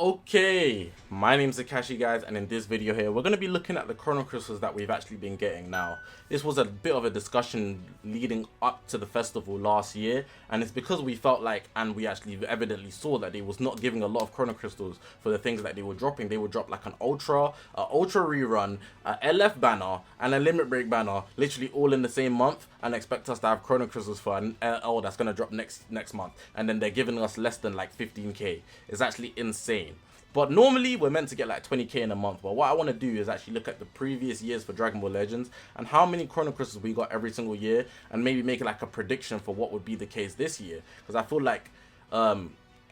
Okay, my name's Zakashi, guys, and in this video here we're going to be looking at the Chrono crystals that we've actually been getting now. This was a bit of a discussion leading up to the festival last year, and it's because we felt like, and we actually evidently saw that they was not giving a lot of Chrono crystals for the things that they were dropping. They would drop like an ultra rerun, a LF banner, and a limit break banner, literally all in the same month, and expect us to have Chrono crystals for an LL that's going to drop next month, and then they're giving us less than like 15k. It's actually insane. But normally we're meant to get like 20k in a month. But what I want to do is actually look at the previous years for Dragon Ball Legends and how many Chrono crystals we got every single year, and maybe make like a prediction for what would be the case this year. Because I feel like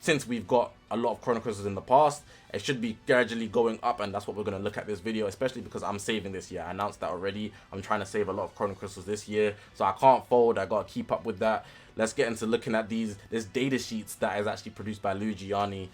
since we've got a lot of Chrono crystals in the past, it should be gradually going up, and that's what we're going to look at this video, especially because I'm saving this year. I announced that already. I'm trying to save a lot of Chrono crystals this year, so I can't fold. I got to keep up with that. Let's get into looking at this data sheets that is actually produced by Lugiani.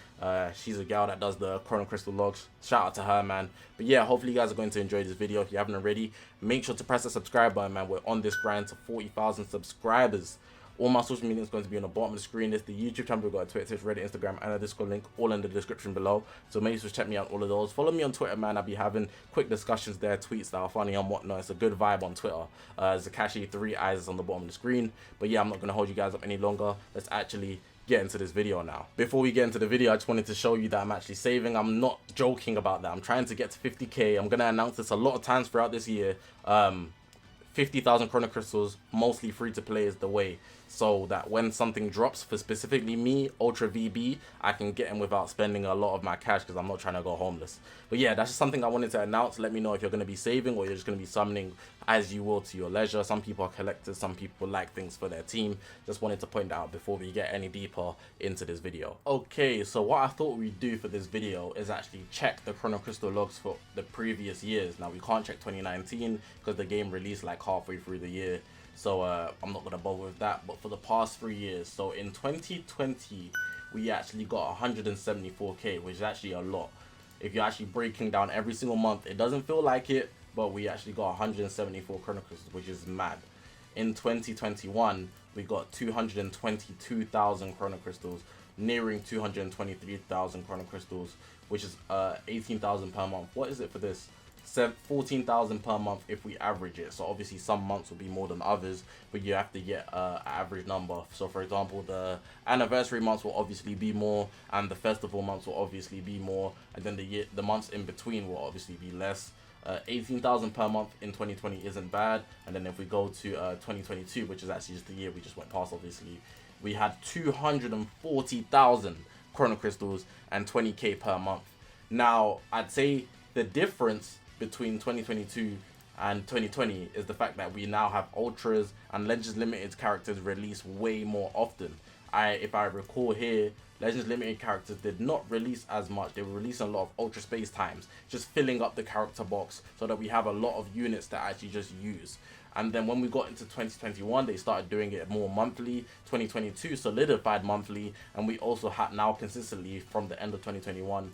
She's a gal that does the Chrono Crystal logs. Shout out to her, man. But yeah, hopefully you guys are going to enjoy this video. If you haven't already, make sure to press the subscribe button, man. We're on this grind to 40,000 subscribers. All my social media is going to be on the bottom of the screen. It's the YouTube channel. We've got a Twitter, Reddit, Instagram, and a Discord link, all in the description below. So make sure to check me out all of those. Follow me on Twitter, man. I'll be having quick discussions there, tweets that are funny and whatnot. It's a good vibe on Twitter. Zakashi 3 eyes is on the bottom of the screen. But yeah, I'm not going to hold you guys up any longer. Let's actually get into this video now. Before we get into the video, I just wanted to show you that I'm actually saving. I'm not joking about that. I'm trying to get to 50k. I'm going to announce this a lot of times throughout this year. 50,000 Chrono crystals, mostly free to play, is the way, so that when something drops for specifically me, Ultra VB, I can get in without spending a lot of my cash, because I'm not trying to go homeless. But yeah, that's just something I wanted to announce. Let me know if you're going to be saving or you're just going to be summoning as you will to your leisure. Some people are collectors, some people like things for their team. Just wanted to point that out before we get any deeper into this video. Okay, so what I thought we'd do for this video is actually check the Chrono Crystal logs for the previous years. Now we can't check 2019 because the game released like halfway through the year, so I'm not gonna bother with that. But for the past 3 years, so in 2020 we actually got 174k, which is actually a lot. If you're actually breaking down every single month, it doesn't feel like it, but we actually got 174 Chrono crystals, which is mad. In 2021 we got 222,000 Chrono crystals, nearing 223,000 Chrono crystals, which is 18,000 per month. What is it for this? 14,000 per month if we average it. So obviously some months will be more than others, but you have to get an average number. So for example, the anniversary months will obviously be more, and the festival months will obviously be more, and then the months in between will obviously be less. 18,000 per month in 2020 isn't bad. And then if we go to 2022, which is actually just the year we just went past, obviously, we had 240,000 Chrono crystals and 20k per month. Now I'd say the difference between 2022 and 2020 is the fact that we now have ultras and Legends Limited characters released way more often. If I recall here, Legends Limited characters did not release as much. They were releasing a lot of Ultra Space Times, just filling up the character box so that we have a lot of units to actually just use. And then when we got into 2021, they started doing it more monthly. 2022 solidified monthly, and we also had now consistently from the end of 2021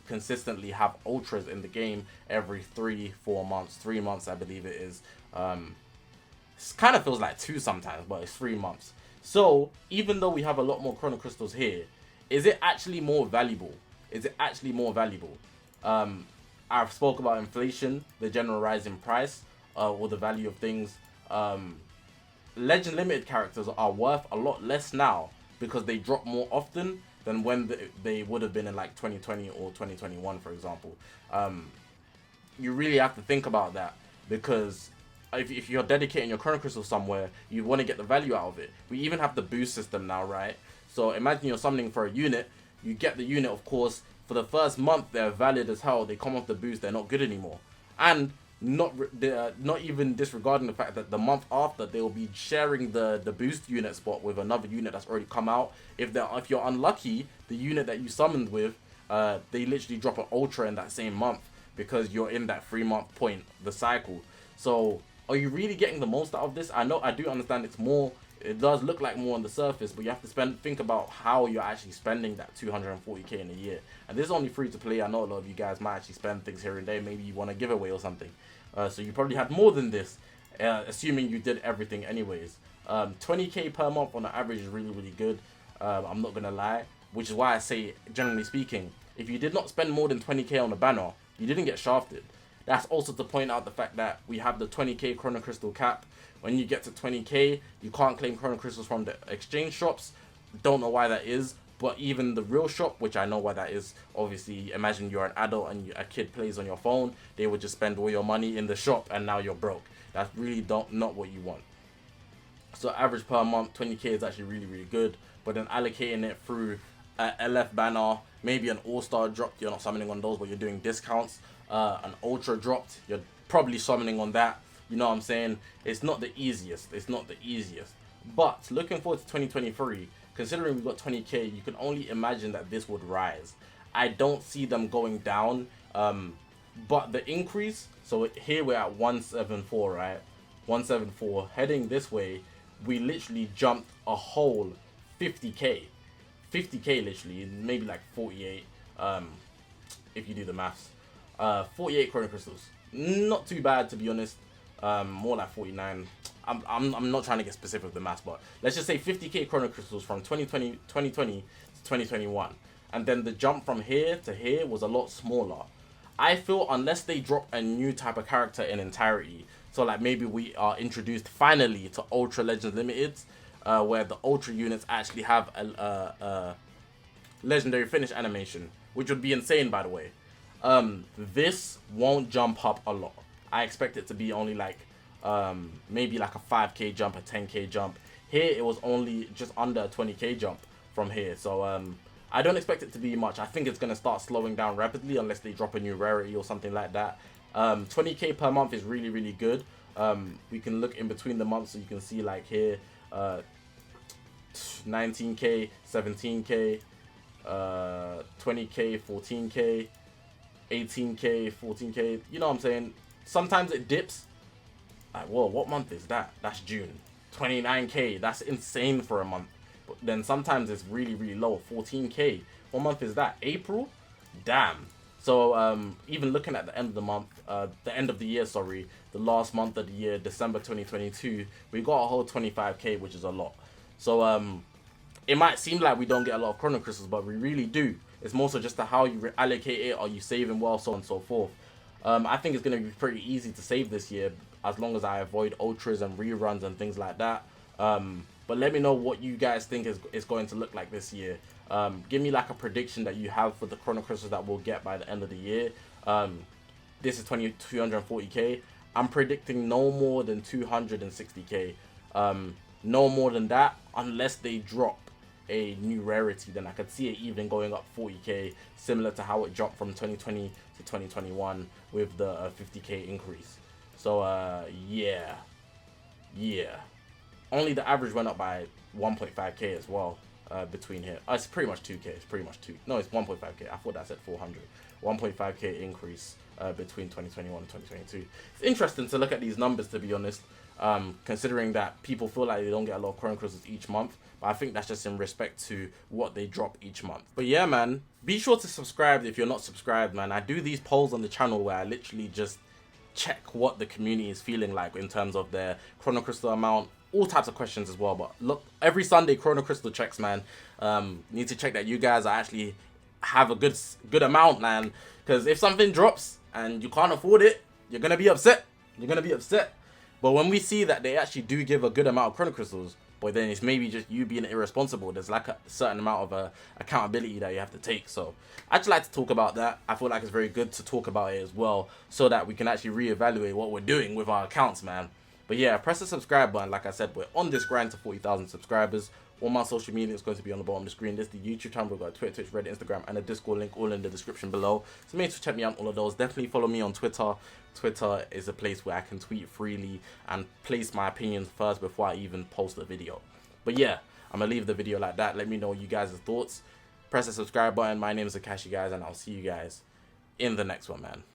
consistently have ultras in the game every 3-4 months. 3 months, I believe it is. It kind of feels like 2 sometimes, but it's 3 months. So even though we have a lot more Chrono crystals here, is it actually more valuable? Is it actually more valuable? I've spoke about inflation, the general rise in price, or the value of things. Legend Limited characters are worth a lot less now because they drop more often than when they would have been in like 2020 or 2021, for example. You really have to think about that, because if you're dedicating your Chrono crystal somewhere, you want to get the value out of it. We even have the boost system now, right? So imagine you're summoning for a unit, you get the unit, of course, for the first month they're valid as hell, they come off the boost, they're not good anymore. And not even disregarding the fact that the month after they will be sharing the boost unit spot with another unit that's already come out. If you're unlucky, the unit that you summoned with, they literally drop an ultra in that same month because you're in that 3-month point, the cycle. So are you really getting the most out of this? I do understand it's more. It does look like more on the surface, but you have to think about how you're actually spending that 240k in a year. And this is only free to play. I know a lot of you guys might actually spend things here and there. Maybe you want a giveaway or something. So you probably had more than this, assuming you did everything anyways. 20k per month on the average is really, really good. I'm not gonna lie. which is why I say, generally speaking, if you did not spend more than 20k on a banner, you didn't get shafted. That's also to point out the fact that we have the 20k Chrono Crystal cap. When you get to 20k, you can't claim Chrono Crystals from the exchange shops. Don't know why that is, but even the real shop, which I know why that is, obviously, imagine you're an adult and a kid plays on your phone, they would just spend all your money in the shop and now you're broke. That's really not what you want. So average per month, 20k is actually really, really good, but then allocating it through LF banner, maybe an all-star dropped, you're not summoning on those, but you're doing discounts. An ultra dropped, you're probably summoning on that. You know what I'm saying? It's not the easiest. It's not the easiest. But looking forward to 2023, considering we've got 20k, you can only imagine that this would rise. I don't see them going down. But the increase, so here we're at 174, right? 174. Heading this way, we literally jumped a whole 50k. 50k literally, maybe like 48, if you do the maths. 48 Chrono Crystals. Not too bad, to be honest. More like 49. I'm not trying to get specific with the maths, but let's just say 50k Chrono Crystals from 2020 to 2021. And then the jump from here to here was a lot smaller. I feel unless they drop a new type of character in entirety, so like maybe we are introduced finally to Ultra Legends Limited, where the Ultra units actually have a legendary finish animation, which would be insane, by the way. This won't jump up a lot. I expect it to be only like maybe like a 5k jump, a 10k jump. Here it was only just under a 20k jump from here, so I don't expect it to be much. I think it's going to start slowing down rapidly unless they drop a new rarity or something like that. 20k per month is really, really good. We can look in between the months, so you can see like here 19k, 17k, 20k, 14k, 18k, 14k. You know what I'm saying? Sometimes it dips. Like, whoa, what month is that? That's June. 29k. That's insane for a month. But then sometimes it's really, really low. 14k. What month is that? April? Damn. So even looking at the end of the month, the end of the year, sorry, the last month of the year, December 2022, we got a whole 25k, which is a lot. So it might seem like we don't get a lot of Chrono Crystals, but we really do. It's more so just to how you allocate it. Are you saving well, so on and so forth. I think it's going to be pretty easy to save this year, as long as I avoid ultras and reruns and things like that. But let me know what you guys think is going to look like this year. Give me like a prediction that you have for the Chrono Crystals that we'll get by the end of the year. This is 240k. I'm predicting no more than 260k. No more than that, unless they drop a new rarity. Then I could see it even going up 40k, similar to how it dropped from 2020 to 2021 with the 50k increase. So yeah. Only the average went up by 1.5k as well between here. It's pretty much 2k. It's pretty much 2. No, it's 1.5k. I thought that said 400. 1.5k increase between 2021 and 2022. It's interesting to look at these numbers, to be honest, considering that people feel like they don't get a lot of Chrono Crystals each month. But I think that's just in respect to what they drop each month. But yeah, man, be sure to subscribe if you're not subscribed, man. I do these polls on the channel where I literally just check what the community is feeling like in terms of their Chrono Crystal amount, all types of questions as well. But look, every Sunday Chrono Crystal checks, man. Need to check that you guys are actually have a good amount, man. Because if something drops and you can't afford it, you're gonna be upset. You're gonna be upset. But when we see that they actually do give a good amount of Chrono Crystals, but then it's maybe just you being irresponsible. There's like a certain amount of accountability that you have to take. So I just like to talk about that. I feel like it's very good to talk about it as well, so that we can actually reevaluate what we're doing with our accounts, man. But yeah, press the subscribe button. Like I said, we're on this grind to 40,000 subscribers. All my social media is going to be on the bottom of the screen. This is the YouTube channel. We've got Twitter, Twitch, Reddit, Instagram, and a Discord link all in the description below. So make sure to check me out on all of those. Definitely follow me on Twitter. Twitter is a place where I can tweet freely and place my opinions first before I even post a video. But yeah, I'm going to leave the video like that. Let me know you guys' thoughts. Press the subscribe button. My name is Zakashi, guys, and I'll see you guys in the next one, man.